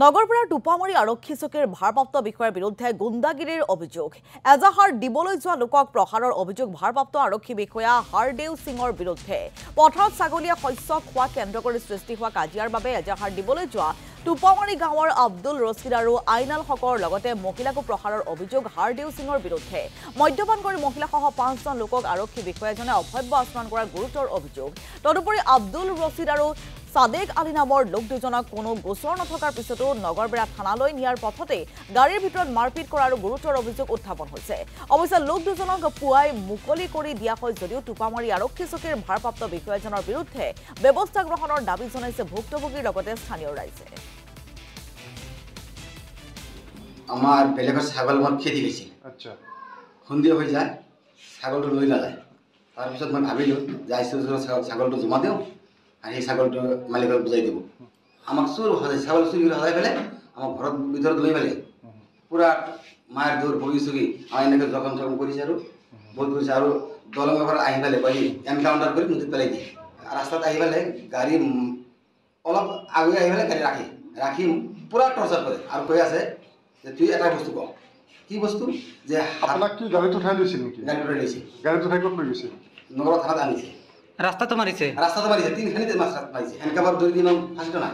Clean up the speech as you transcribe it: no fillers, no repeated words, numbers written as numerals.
নগৰপাৰা টোপামাৰী আৰক্ষী চকীৰ ভাৰপ্ৰাপ্ত বিষয়াৰ বিৰুদ্ধে গুণ্ডাগিৰিৰ অভিযোগ। এজাহাৰ দিবলৈ যোৱা লোকক প্ৰহাৰৰ অভিযোগ ভাৰপ্ৰাপ্ত আৰক্ষী বিষয়া হাৰদেউ সিঙৰ বিৰুদ্ধে। পথাৰত ছাগলীয়ে শস্য খোৱা কেন্দ্ৰ কৰি সৃষ্টি হোৱা কাজিয়াৰ বাবে এজাহাৰ দিবলৈ যোৱা টোপামাৰী গাঁৱৰ আব্দুল ৰছিদ আৰু আইনাল হকৰ লগতে মহিলাকো প্ৰহাৰৰ অভিযোগ হাৰদেউ সিঙৰ বিৰুদ্ধে। মদ্যপান কৰি মহিলাসহ 5জন লোকক আৰক্ষী বিষয়াজনে অভব্য আচৰণ কৰাৰ গুৰুতৰ অভিযোগ। তদুপৰি আব্দুল ৰছিদ আৰু সাদেক আলী নামৰ লোক দুজনক কোনো গোচৰ নথকাৰ পিছতো নগৰবেৰা থানালৈ নিয়াৰ পথতে গাড়ীৰ ভিতৰত মাৰপিট কৰাৰ গুৰুতৰ অভিযোগ উত্থাপন হৈছে। অৱশ্যে লোক দুজনক পুৱাই মুকলি কৰি দিয়া হয় যদিও টোপামাৰী আৰক্ষী চকীৰ ভাৰপ্ৰাপ্ত বিষয়াজনৰ বিৰুদ্ধে ব্যৱস্থা গ্ৰহণৰ দাবী জনাইছে ভুক্তভোগীৰ লগতে স্থানীয় ৰাইজে। আমাৰ বেলেগৰ ছাগল মোৰ খেদি গৈছিল। আচ্ছা, সন্ধিয়া হৈ যায়, ছাগলটো লৈ নাযায়। তাৰপিছত মই ভাবিলোঁ যে ছাগলটো জমা দিওঁ আৰু সেই ছাগলটো মালিকক বুজাই দিব। আমাক চুৰ ছাগল চুৰি কৰি সজাই পেলাই আমাৰ ঘৰত ভিতৰত লৈ পেলাই পূৰা মাৰ দৌৰ ভগি চুগি আমাৰ এনেকৈ জখম চখম কৰিছে আৰু বহুত কৰিছে। আৰু দলঙৰ পৰা আহি পেলাই বাঢ়ি এনকাউণ্টাৰ কৰি নদীত পেলাই দিয়ে। ৰাস্তাত আহি পেলাই গাড়ী অলপ আগুৱাই আহি পেলাই গাড়ী ৰাখি পূৰা টৰ্চাৰ কৰে আৰু কৈ আছে যে তুই এটা বস্তু ক, কি বস্তু? যে আপোনাক কি গাড়ীত উঠাই লৈছিল নেকি? গাড়ীত উঠাই লৈছে। গাড়ীত উঠাই ক'ত লৈ গৈছে? নগৰ থানাত আনিছে। ৰাস্তাতে মাৰিছে 3খানিতে মাছ মাৰিছে। এনেকৈ বাৰু 2 দিন ফাঁচিটো নাই।